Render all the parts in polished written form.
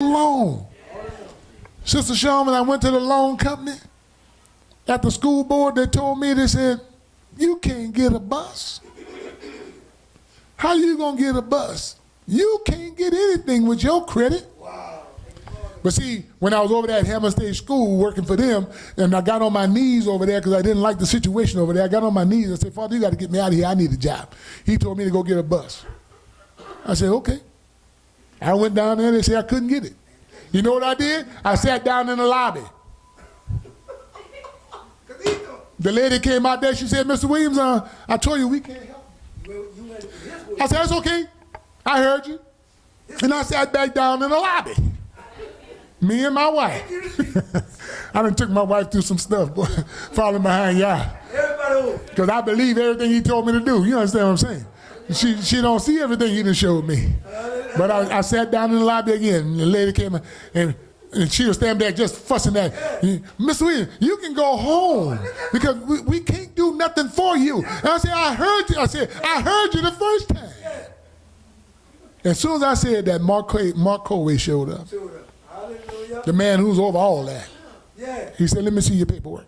loan. Sister Sherman, I went to the loan company. At the school board, they told me, they said, you can't get a bus. How you going to get a bus? You can't get anything with your credit. Wow. But see, when I was over there at Hammond State School working for them, and I got on my knees over there because I didn't like the situation over there, I got on my knees and said, Father, you got to get me out of here. I need a job. He told me to go get a bus. I said, okay. I went down there and they said I couldn't get it. You know what I did? I sat down in the lobby. The lady came out there, she said, Mr. Williams, I told you we can't help you. I said, that's okay. I heard you. And I sat back down in the lobby. Me and my wife. I done took my wife through some stuff, boy, following behind y'all. Because I believe everything he told me to do. You understand what I'm saying? She don't see everything he done showed me. But I sat down in the lobby again, and the lady came and she was standing there just fussing at Mr. Williams, you can go home because we can't do nothing for you. And I said, I heard you. I said, I heard you the first time. As soon as I said that, Mark Colway showed up. The man who's over all that. He said, let me see your paperwork.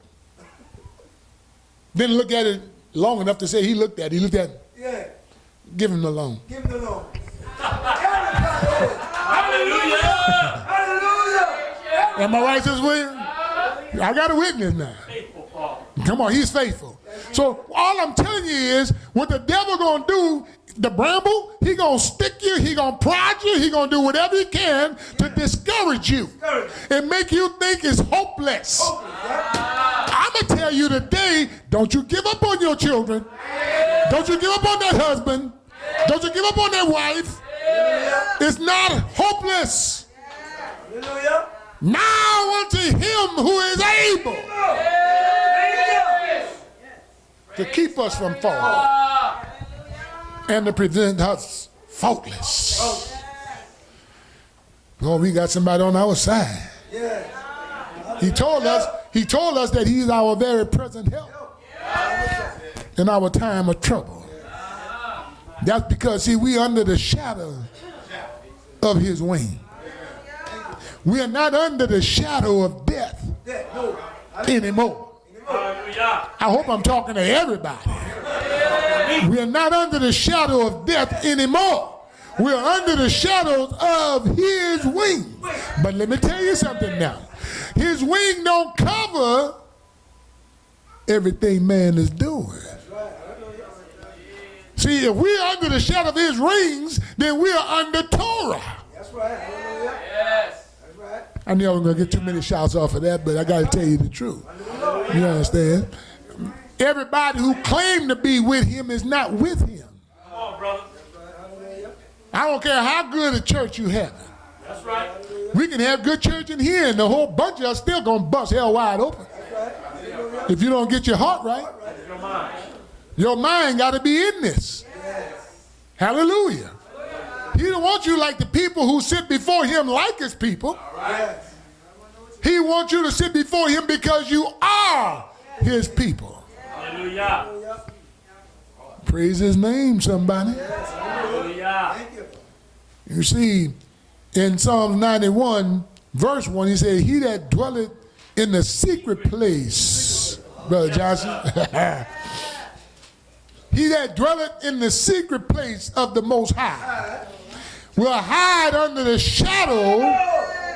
Didn't look at it long enough to say he looked at it. He looked at it. Give him the loan. Give him the loan. Hallelujah! Am I right, Sister William? I got a witness now. Come on, he's faithful. So all I'm telling you is, what the devil gonna do, the bramble, he gonna stick you, he gonna prod you, he gonna do whatever he can to discourage you and make you think it's hopeless. I'm gonna tell you today, don't you give up on your children. Don't you give up on that husband. Don't you give up on that wife. It's not hopeless. Now unto him who is able to keep us from falling and to present us faultless. Oh, we got somebody on our side. He told us that he's our very present help in our time of trouble. That's because, see, we under the shadow of his wing. We are not under the shadow of death anymore. I hope I'm talking to everybody. We are not under the shadow of death anymore. We are under the shadows of his wing. But let me tell you something now. His wing don't cover everything man is doing. See, if we're under the shadow of his wings, then we are under Torah. That's right. Yes. I knew I wasn't going to get too many shouts off of that, but I got to tell you the truth. You understand? Everybody who claimed to be with him is not with him. Come on, brother. I don't care how good a church you have. That's right. We can have good church in here, and the whole bunch of us still going to bust hell wide open. If you don't get your heart right. Your mind got to be in this. Hallelujah. He don't want you like the people who sit before him like his people. He wants you to sit before him because you are his people. Hallelujah. Praise his name, somebody. Hallelujah. You see, in Psalms 91, verse 1, he said, he that dwelleth in the secret place, Brother Johnson, he that dwelleth in the secret place of the Most High will hide under the shadow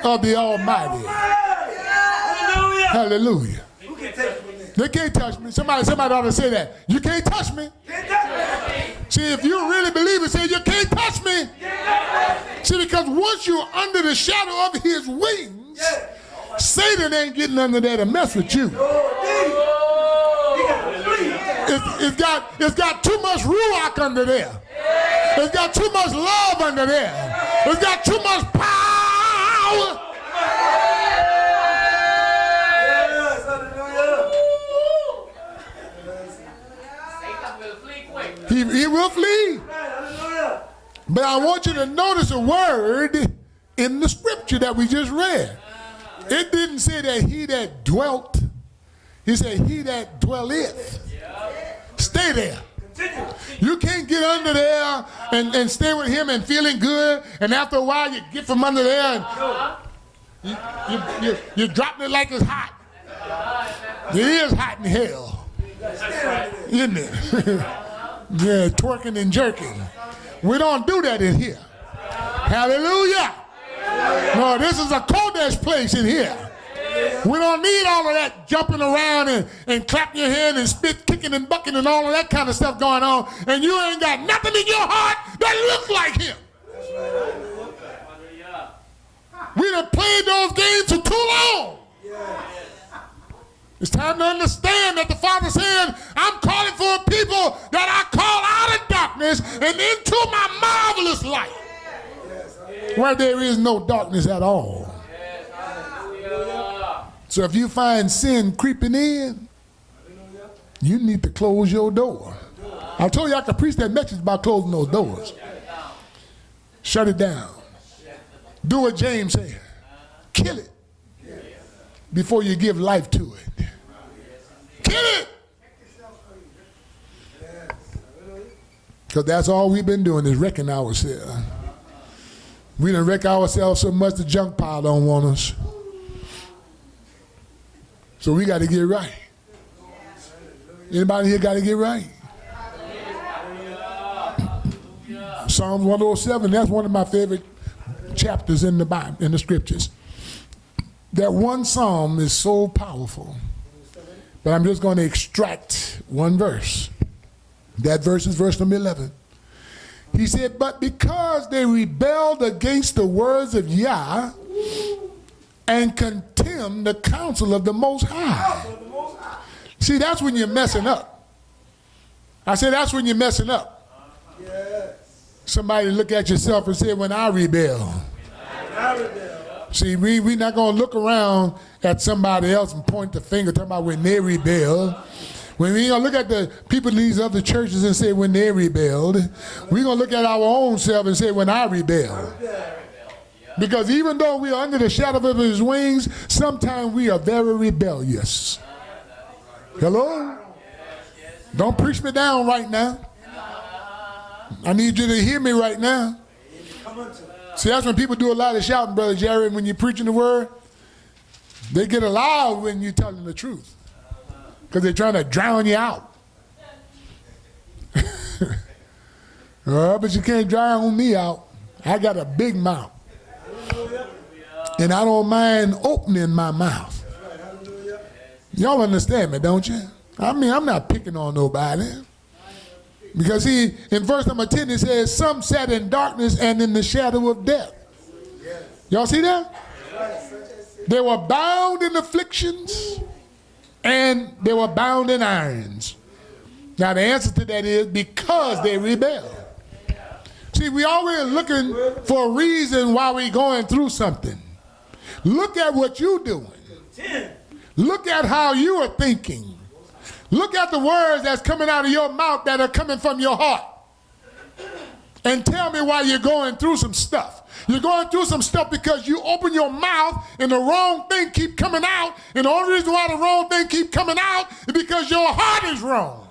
of the Almighty. Hallelujah. Hallelujah. They can't touch me. Somebody ought to say that. You can't touch me. See, if you really believe it, say you can't touch me. See, because once you're under the shadow of his wings, Satan ain't getting under there to mess with you. It's got too much ruach under there. It's got too much love under there. It's got too much power. He will flee. But I want you to notice a word in the scripture that we just read. It didn't say that he that dwelt. He said he that dwelleth. Stay there. You can't get under there and stay with him and feeling good, and after a while you get from under there and you drop it like it's hot. It is hot in hell, isn't it? Yeah, twerking and jerking. We don't do that in here. Hallelujah. No, this is a Kodesh place in here. We don't need all of that jumping around and clapping your hand and spit, kicking and bucking and all of that kind of stuff going on, and you ain't got nothing in your heart that looks like him. We done played those games for too long. It's time to understand that the Father said, I'm calling for a people that I call out of darkness and into my marvelous light, where there is no darkness at all. So if you find sin creeping in, you need to close your door. I told you I could preach that message about closing those doors. Shut it down. Do what James said. Kill it before you give life to it. Kill it! Because that's all we've been doing is wrecking ourselves. We done wreck ourselves so much the junk pile don't want us. So we got to get right. Anybody here got to get right? Psalms 107, that's one of my favorite chapters in the Bible, in the scriptures. That one psalm is so powerful. But I'm just going to extract one verse. That verse is verse number 11. He said, but because they rebelled against the words of Yah and contemned the counsel of the Most High. See, that's when you're messing up. I said, that's when you're messing up. Somebody look at yourself and say, when I rebel. See, we're not going to look around at somebody else and point the finger talking about when they rebel. When we going to look at the people in these other churches and say when they rebelled, we're going to look at our own self and say when I rebelled. Because even though we are under the shadow of his wings, sometimes we are very rebellious. Hello? Don't preach me down right now. I need you to hear me right now. See, that's when people do a lot of shouting, Brother Jerry, when you're preaching the word. They get loud when you're telling the truth. Because they're trying to drown you out. But you can't drown me out. I got a big mouth. And I don't mind opening my mouth. Y'all understand me, don't you? I mean, I'm not picking on nobody. Because in verse number 10, it says, some sat in darkness and in the shadow of death. Y'all see that? They were bound in afflictions and they were bound in irons. Now the answer to that is because they rebelled. See, we always looking for a reason why we're going through something. Look at what you're doing. Look at how you are thinking. Look at the words that's coming out of your mouth that are coming from your heart. And tell me why you're going through some stuff. You're going through some stuff because you open your mouth and the wrong thing keep coming out. And the only reason why the wrong thing keep coming out is because your heart is wrong.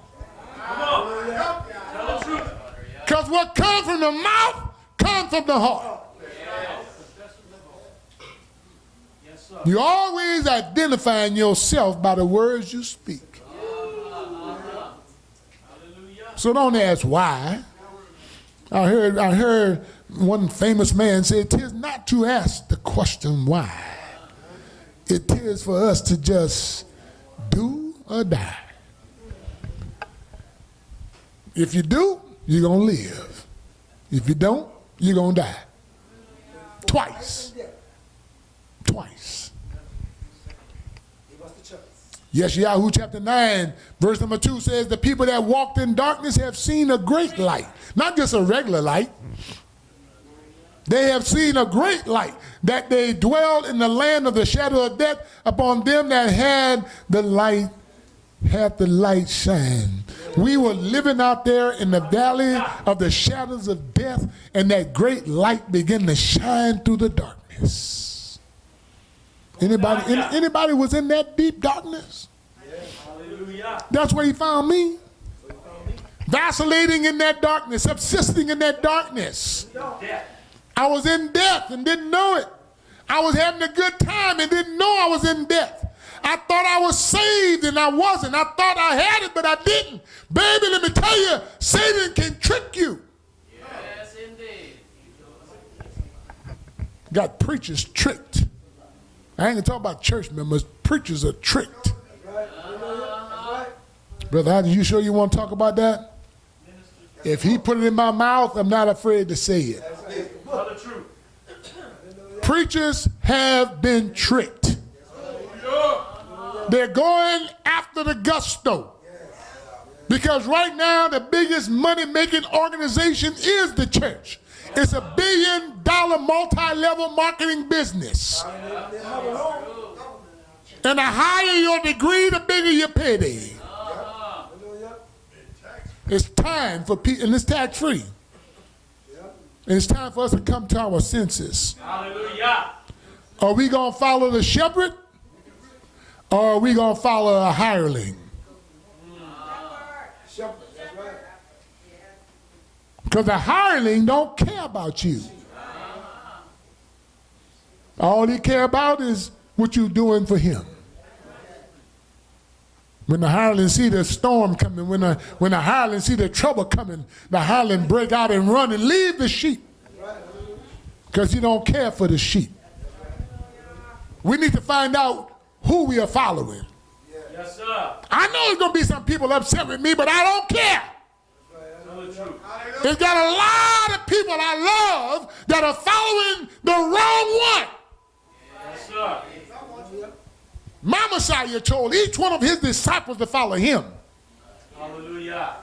Because what comes from the mouth comes from the heart. You're always identifying yourself by the words you speak. So don't ask why. I heard one famous man say, it is not to ask the question why. It is for us to just do or die. If you do, you're going to live. If you don't, you're going to die. Twice. Twice. Yes, Yahoo chapter 9, verse number 2 says, the people that walked in darkness have seen a great light. Not just a regular light. They have seen a great light, that they dwelled in the land of the shadow of death. Upon them that had the light shine. We were living out there in the valley of the shadows of death, and that great light began to shine through the darkness. Anybody was in that deep darkness? That's where he found me. vacillating in that darkness, subsisting in that darkness. I was in death and didn't know it. I was having a good time and didn't know I was in death. I thought I was saved and I wasn't. I thought I had it, but I didn't. Baby, let me tell you, Satan can trick you. Yes, indeed. Got preachers tricked. I ain't gonna talk about church members. Preachers are tricked. Brother, are you sure you want to talk about that? If he put it in my mouth, I'm not afraid to say it. Preachers have been tricked. They're going after the gusto. Because right now, the biggest money-making organization is the church. It's a $1 billion multi-level marketing business. And the higher your degree, the bigger your payday. It's time for people, and it's tax-free. And it's time for us to come to our senses. Hallelujah. Are we going to follow the shepherd? Or are we going to follow a hireling? Because the hireling don't care about you. All he care about is what you're doing for him. When the hireling see the storm coming, when the hireling see the trouble coming, the hireling break out and run and leave the sheep. Because he don't care for the sheep. We need to find out who we are following. Yes, sir. I know there's going to be some people upset with me, but I don't care. There's got a lot of people I love that are following the wrong one. Yes, sir. My Messiah told each one of his disciples to follow him. Hallelujah.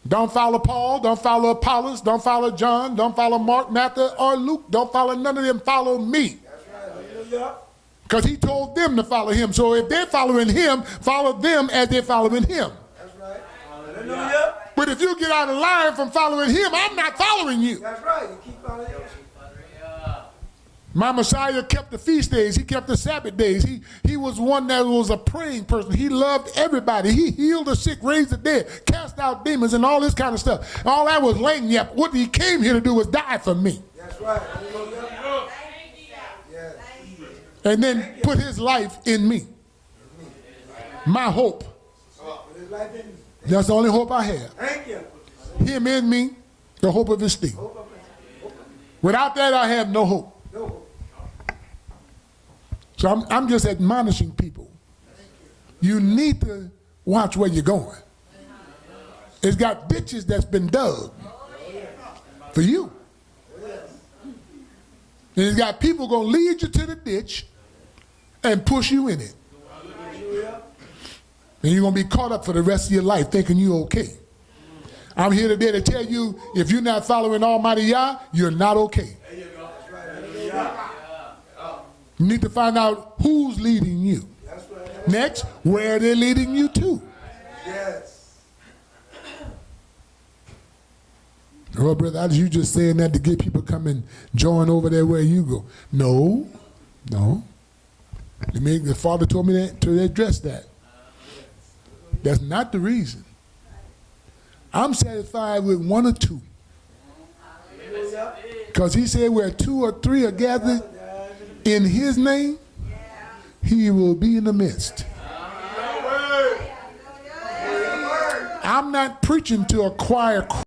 Don't follow Paul, don't follow Apollos, don't follow John, don't follow Mark, Matthew, or Luke. Don't follow none of them. Follow me. Because he told them to follow him. So if they're following him, follow them as they're following him. That's right. Hallelujah. But if you get out of line from following him, I'm not following you. That's right. You keep following him. My Messiah kept the feast days. He kept the Sabbath days. He was one that was a praying person. He loved everybody. He healed the sick, raised the dead, cast out demons, and all this kind of stuff. All that was lame yep. What he came here to do was die for me. That's right. Yes. And then put his life in me. My hope. That's the only hope I have. Thank you. Him in me, the hope of his steel. Without that, I have no hope. So I'm just admonishing people. You need to watch where you're going. It's got ditches that's been dug for you. And it's got people going to lead you to the ditch and push you in it. And you're going to be caught up for the rest of your life thinking you're okay. I'm here today to tell you, if you're not following Almighty Yah, you're not okay. You need to find out who's leading you. Next, where they're leading you to. Yes. Oh, brother, you just saying that to get people come and join over there where you go. No. The Father told me to address that. That's not the reason. I'm satisfied with one or two. Because he said where two or three are gathered in his name, he will be in the midst. I'm not preaching to a choir